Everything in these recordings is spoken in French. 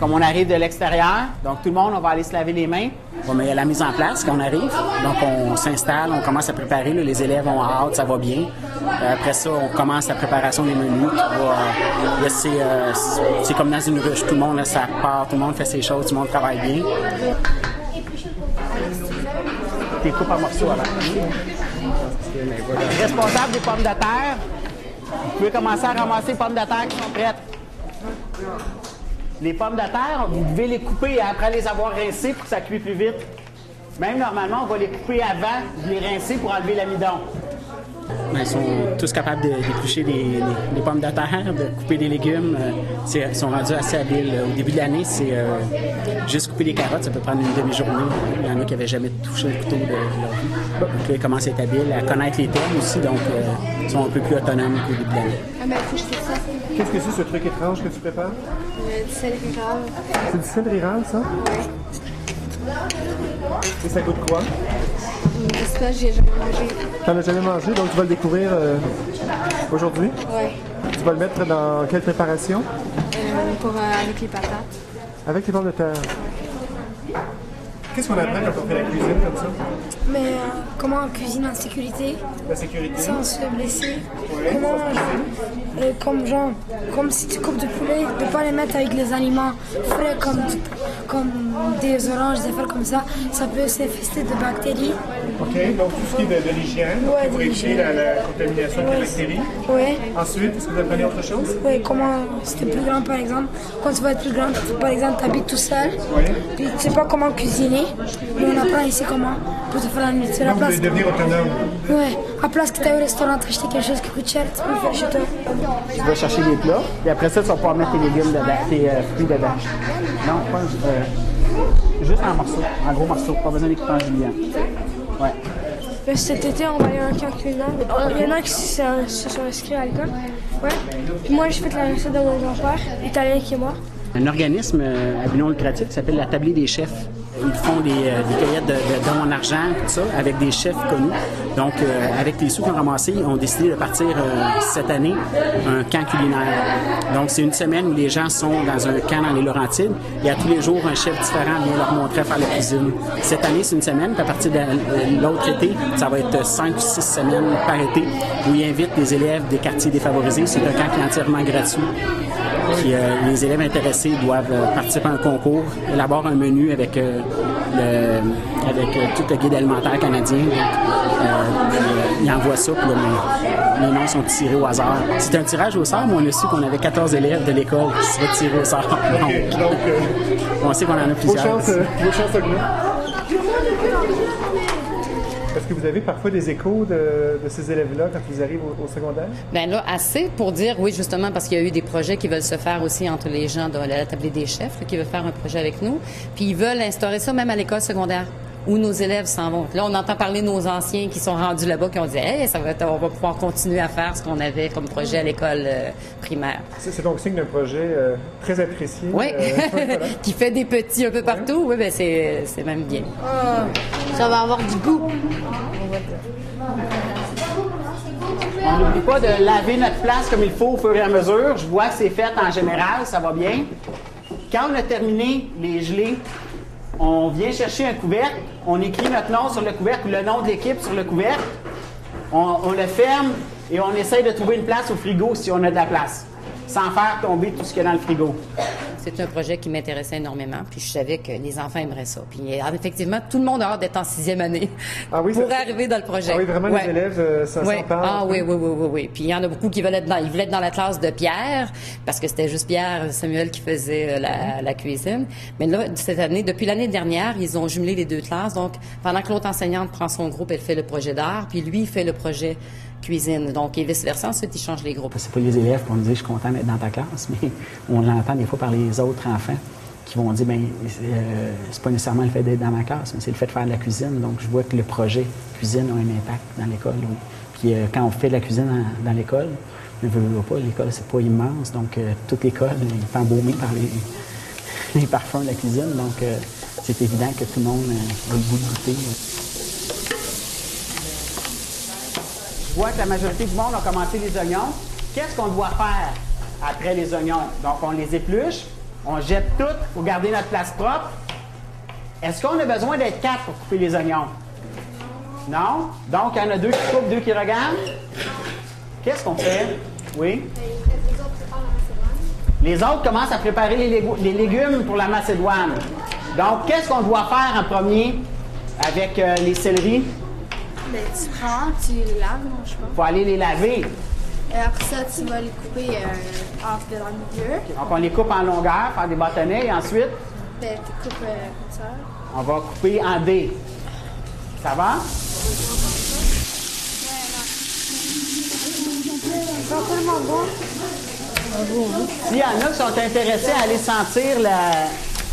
comme on arrive de l'extérieur, donc tout le monde, on va aller se laver les mains. On met la mise en place quand on arrive. Donc on s'installe, on commence à préparer. Là, les élèves ont hâte, ça va bien. Après ça, on commence la préparation des menus. C'est comme dans une ruche. Tout le monde, là, ça part, tout le monde fait ses choses, tout le monde travaille bien. T'es coupes en morceaux avant. Responsable des pommes de terre, vous pouvez commencer à ramasser les pommes de terre qui sont prêtes. Les pommes de terre, vous devez les couper après les avoir rincées pour que ça cuise plus vite. Même normalement, on va les couper avant de les rincer pour enlever l'amidon. Ils sont tous capables d'éplucher les pommes de terre, de couper des légumes. Ils sont rendus assez habiles. Au début de l'année, c'est juste couper des carottes, ça peut prendre une demi-journée. Il y en a qui n'avaient jamais touché le couteau de leur vie. Donc là, ils commencent à être habiles, à connaître les termes aussi, donc ils sont un peu plus autonomes qu'au début de l'année. Ah ben, faut que je fasse ça. Qu'est-ce que c'est ce truc étrange que tu prépares? Du céleri râle. C'est du céleri râle, ça? Oui. Et ça goûte quoi? Je sais pas, j'ai jamais mangé. T'en as jamais mangé, donc tu vas le découvrir aujourd'hui? Oui. Tu vas le mettre dans quelle préparation? Avec les patates. Avec les pommes de terre. Qu'est-ce qu'on apprend quand on fait la cuisine comme ça? Mais comment cuisiner en sécurité, La sécurité. sans se blesser. Ouais, Comment, sans comme si tu coupes du poulet, de ne pas les mettre avec les aliments frais comme des oranges, des affaires comme ça. Ça peut s'infester de bactéries. OK, donc tout ce qui est de l'hygiène, Ouais, pour de éviter l'hygiène. la contamination des bactéries. Oui. Ensuite, est-ce que vous apprenez autre chose? Oui, comment, si tu es plus grand par exemple, quand tu vas être plus grand, par exemple, tu habites tout seul, Oui. puis tu sais pas comment cuisiner, mais on apprend ici comment pour te faire la nourriture. Donc, vous allez devenir autonome. Ouais, à place que tu ailles au restaurant t'acheter quelque chose qui coûte cher, tu peux le faire chez toi. Tu vas chercher des plats, puis après ça, tu vas pouvoir mettre tes légumes dedans, tes fruits dedans. Non, pas juste en morceaux, en gros morceaux, pas besoin d'équipement Julien. Ouais. Cet été, on va aller à un camp culinaire. Il y en a qui se sont inscrits à l'école. Ouais. Puis moi, j'ai fait la recette de mon grand-père, italien qui est mort. Un organisme à but non lucratif qui s'appelle la Tablée des chefs. Ils font des cueillettes de dons en argent, tout ça, avec des chefs connus. Donc, avec les sous qu'ils ont ramassés, ils ont décidé de partir cette année un camp culinaire. Donc, c'est une semaine où les gens sont dans un camp dans les Laurentides et à tous les jours, un chef différent vient leur montrer à faire la cuisine. Cette année, c'est une semaine, puis à partir de l'autre été, ça va être 5 ou 6 semaines par été où ils invitent des élèves des quartiers défavorisés. C'est un camp qui est entièrement gratuit. Puis, les élèves intéressés doivent participer à un concours, élaborer un menu avec tout le guide alimentaire canadien. Ils envoient ça, puis là, les noms sont tirés au hasard. C'est un tirage au sort, mais on a su qu'on avait 14 élèves de l'école qui seraient tirés au sort. Donc, on sait qu'on en a plusieurs. Vos chances augmentent. Est-ce que vous avez parfois des échos de ces élèves-là quand ils arrivent au secondaire? Bien là, assez pour dire, oui, justement, parce qu'il y a eu des projets qui veulent se faire aussi entre les gens de la Tablée des chefs, là, qui veulent faire un projet avec nous. Puis ils veulent instaurer ça même à l'école secondaire, où nos élèves s'en vont. Là, on entend parler de nos anciens qui sont rendus là-bas, qui ont dit, hey, on va pouvoir continuer à faire ce qu'on avait comme projet à l'école primaire. C'est donc signe d'un projet très apprécié. Oui, voilà. qui fait des petits un peu partout. Oui, bien, c'est même bien. Ça va avoir du goût. On n'oublie pas de laver notre place comme il faut au fur et à mesure. Je vois que c'est fait en général, ça va bien. Quand on a terminé les gelées, on vient chercher un couvercle, on écrit notre nom sur le couvercle ou le nom de l'équipe sur le couvercle, on le ferme et on essaye de trouver une place au frigo si on a de la place, sans faire tomber tout ce qu'il y a dans le frigo. C'est un projet qui m'intéressait énormément, puis je savais que les enfants aimeraient ça. Puis effectivement, tout le monde a hâte d'être en 6e année pour arriver dans le projet. Ah oui, vraiment, les élèves, ça s'en parle. Ah oui. Puis il y en a beaucoup qui voulaient être dans la classe de Pierre, parce que c'était juste Pierre Samuel qui faisait la cuisine. Mais là, cette année, depuis l'année dernière, ils ont jumelé les deux classes. Donc, pendant que l'autre enseignante prend son groupe, elle fait le projet d'art, puis lui, il fait le projet cuisine. Donc, et vice-versa, ensuite, ils changent les groupes. C'est pas les élèves qui vont nous dire « je suis content d'être dans ta classe », mais on l'entend des fois par les autres enfants qui vont dire « bien, c'est pas nécessairement le fait d'être dans ma classe, mais c'est le fait de faire de la cuisine ». Donc, je vois que le projet cuisine a un impact dans l'école. Oui. Puis, quand on fait de la cuisine dans l'école, ne veut pas, l'école, c'est pas immense. Donc, toute l'école est embaumée par les parfums de la cuisine. Donc, c'est évident que tout le monde a le goût de goûter. Je vois que la majorité du monde a commencé les oignons. Qu'est-ce qu'on doit faire après les oignons? Donc, on les épluche, On jette tout pour garder notre place propre. Est-ce qu'on a besoin d'être 4 pour couper les oignons? Non? Donc, il y en a 2 qui coupent, 2 qui regardent. Qu'est-ce qu'on fait? Oui? Les autres commencent à préparer les légumes pour la macédoine. Donc, qu'est-ce qu'on doit faire en premier avec les céleris? Ben, tu prends, tu les laves, non, je sais pas. Il faut aller les laver. Après ça, tu vas les couper dans le milieu. Donc, on les coupe en longueur, faire des bâtonnets, et ensuite, Ben, tu coupes comme ça. on va couper en dés. Ça va? C'est tellement bon. S'il y en a qui sont intéressés à aller sentir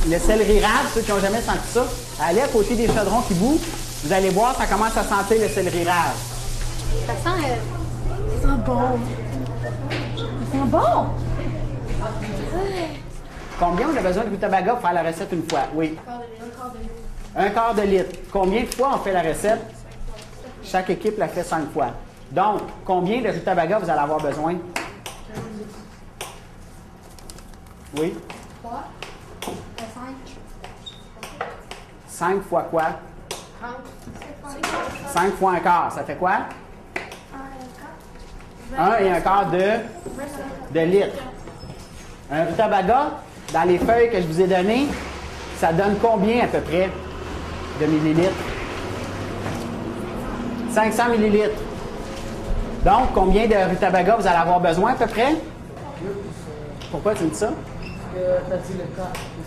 le céleri rave, ceux qui n'ont jamais senti ça, allez à côté des chaudrons qui bouent. Vous allez voir, ça commence à sentir le céleri rave. Ça sent... Ça sent bon. Ça sent bon. Combien on a besoin de rutabaga pour faire la recette une fois? Oui. Un quart de litre. Combien de fois on fait la recette? Chaque équipe la fait 5 fois. Donc, combien de rutabaga vous allez avoir besoin? Oui? 3, 5. 5 fois quoi? 5 fois un quart, ça fait quoi? 1 et un quart de litre. Un rutabaga, dans les feuilles que je vous ai données, ça donne combien à peu près de millilitres? 500 millilitres. Donc, combien de rutabaga vous allez avoir besoin à peu près? Pourquoi tu me dis ça?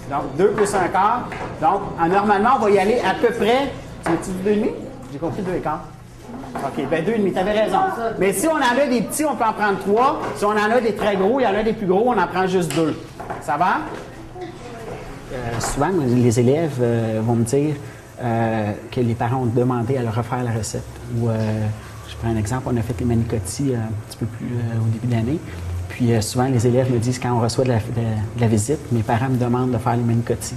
Donc, 2 plus un quart. Donc, normalement, on va y aller à peu près. Tu m'as-tu dit 2,5? J'ai compris 2 et quart. OK, ben 2,5, tu avais raison. Mais si on en a des petits, on peut en prendre 3. Si on en a des très gros, il y en a des plus gros, on en prend juste 2. Ça va? Souvent, les élèves vont me dire que les parents ont demandé à leur refaire la recette. Ou, je prends un exemple, on a fait les manicotti un petit peu plus au début de l'année. Puis souvent, les élèves me disent, quand on reçoit de la visite, mes parents me demandent de faire les manicotti.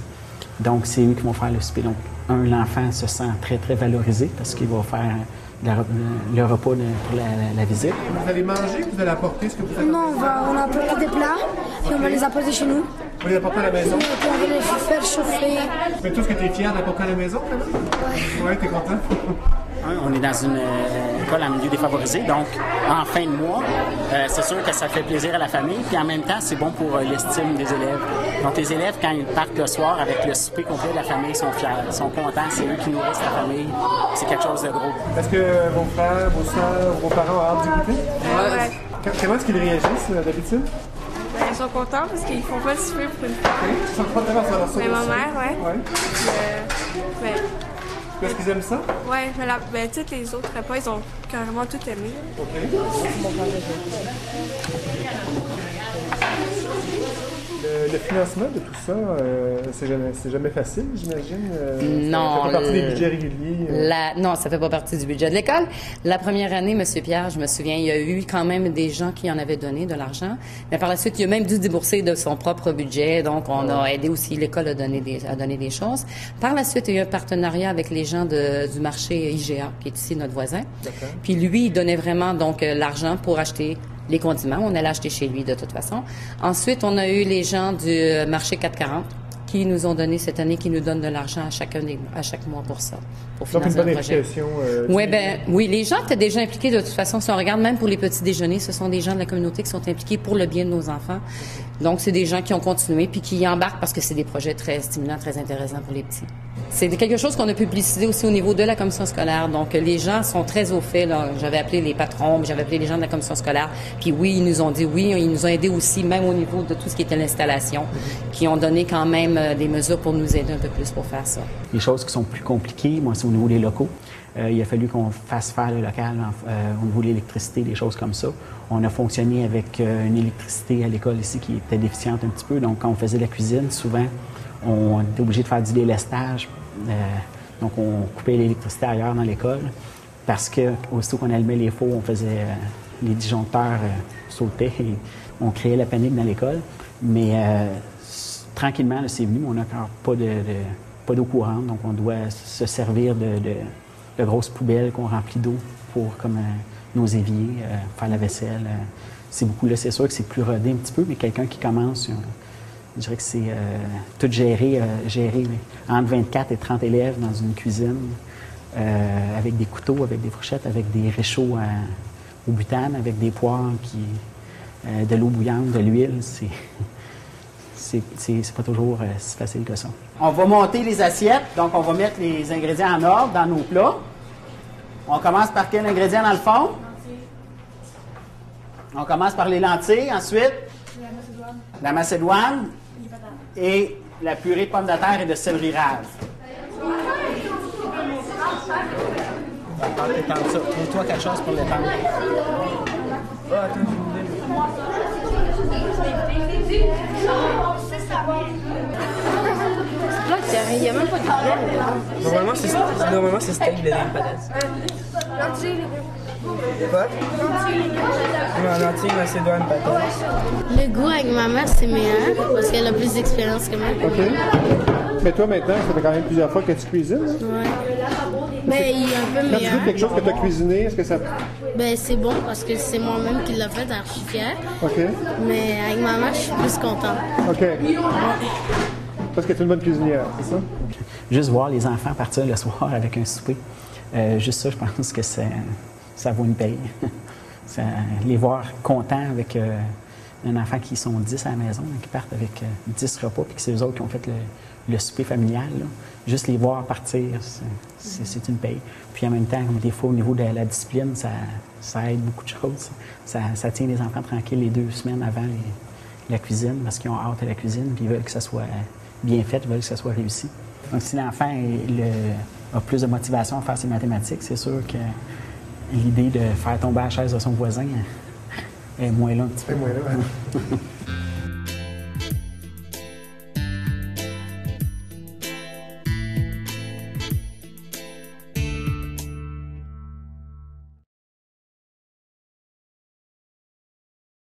Donc, c'est eux qui vont faire le souper. Donc, l'enfant se sent très, très valorisé parce qu'il va faire le repas pour la visite. Vous allez manger ou vous allez apporter ce que vous avez? Non, on a apporté des plats et on va les apporter chez nous. Vous les apporter à la maison? Et puis on va les faire chauffer. Mais tout ce que tu es fier d'apporter à la maison, quand même? Ouais, t'es content? On est dans une école en milieu défavorisé, donc en fin de mois, c'est sûr que ça fait plaisir à la famille, puis en même temps, c'est bon pour l'estime des élèves. Donc les élèves, quand ils partent le soir avec le souper complet de la famille, sont fiers, sont contents, c'est eux qui nourrissent la famille, c'est quelque chose de gros. Est-ce que vos frères, vos soeurs, vos parents ont hâte d'y goûter? Ouais. Comment est-ce qu'ils réagissent d'habitude? Ben, ils sont contents parce qu'ils font pas le souper pour une fois. Ils sont pas tellement sur leur Mais ma mère, ouais. Ouais. Est-ce qu'ils aiment ça? Ouais, mais tous les autres repas, ils ont carrément tout aimé. OK. Le financement de tout ça, c'est jamais facile, j'imagine? Non. Ça fait pas partie des budgets réguliers? Non, ça fait pas partie du budget de l'école. La première année, M. Pierre, je me souviens, il y a eu quand même des gens qui en avaient donné de l'argent. Mais par la suite, il a même dû débourser de son propre budget. Donc, on a aidé aussi, l'école à donner des choses. Par la suite, il y a eu un partenariat avec les gens du marché IGA, qui est ici notre voisin. Puis lui, il donnait vraiment donc l'argent pour acheter les condiments. On allait acheter chez lui de toute façon. Ensuite, on a eu les gens du marché 440 qui nous ont donné cette année, qui nous donnent de l'argent à chaque mois pour ça. Pour Donc, une financer bonne le projet. implication. Oui, les gens étaient déjà impliqués de toute façon. Si on regarde même pour les petits déjeuners, ce sont des gens de la communauté qui sont impliqués pour le bien de nos enfants. Donc, c'est des gens qui ont continué puis qui y embarquent parce que c'est des projets très stimulants, très intéressants pour les petits. C'est quelque chose qu'on a publicisé aussi au niveau de la commission scolaire. Donc, les gens sont très au fait. Là. J'avais appelé les patrons, j'avais appelé les gens de la commission scolaire. Puis oui, ils nous ont dit oui. Ils nous ont aidés aussi, même au niveau de tout ce qui était l'installation, qui ont donné quand même des mesures pour nous aider un peu plus pour faire ça. Les choses qui sont plus compliquées, moi, c'est au niveau des locaux. Il a fallu qu'on fasse faire le local au niveau de l'électricité, des choses comme ça. On a fonctionné avec une électricité à l'école ici qui était déficiente un petit peu. Donc, quand on faisait la cuisine, souvent, on était obligé de faire du délestage. Donc, on coupait l'électricité ailleurs dans l'école parce que aussitôt qu'on allumait les fours, on faisait les disjoncteurs sautaient et on créait la panique dans l'école. Mais tranquillement, là, c'est venu. On n'a encore pas d'eau courante, donc on doit se servir de grosses poubelles qu'on remplit d'eau pour comme nos éviers, faire la vaisselle. C'est beaucoup là, c'est sûr que c'est plus rodé un petit peu, mais quelqu'un qui commence, Je dirais que c'est tout géré entre 24 et 30 élèves dans une cuisine, avec des couteaux, avec des fourchettes, avec des réchauds au butane, avec des poêles, de l'eau bouillante, de l'huile. C'est pas toujours si facile que ça. On va monter les assiettes, donc on va mettre les ingrédients en ordre dans nos plats. On commence par quel ingrédient dans le fond? On commence par les lentilles, ensuite la macédoine et la purée de pommes de terre et de céleri rave. Étendre ça. Trouve-toi quelque chose pour l'étendre. Il n'y a même pas de viande. Normalement, c'est steak blé dans les patates. Quoi? Lentilles, macédoine, patates. Le goût avec ma mère, c'est meilleur parce qu'elle a plus d'expérience que moi. OK. Mais toi, maintenant, ça fait quand même plusieurs fois que tu cuisines. Hein? Ouais. Mais il est un peu Quand tu meilleur. goûtes quelque chose que tu as cuisiné, est-ce que ça... Ben, c'est bon parce que c'est moi-même qui l'a fait, alors je suis fière. OK. Mais avec ma mère, je suis plus contente. OK. Parce que tu es une bonne cuisinière, c'est ça? Juste voir les enfants partir le soir avec un souper, juste ça, je pense que ça vaut une paye. Les voir contents avec un enfant qui sont 10 à la maison, qui partent avec 10 repas, puis que c'est eux autres qui ont fait le souper familial. Là. Juste les voir partir, c'est une paye. Puis en même temps, comme des fois, au niveau de la discipline, ça aide beaucoup de choses. Ça tient les enfants tranquilles les 2 semaines avant la cuisine, parce qu'ils ont hâte à la cuisine, puis ils veulent que ça soit bien fait, ils veulent que ça soit réussi. Donc, si l'enfant a plus de motivation à faire ses mathématiques, c'est sûr que l'idée de faire tomber la chaise de son voisin est moins là un petit peu. C'est moins là, ouais.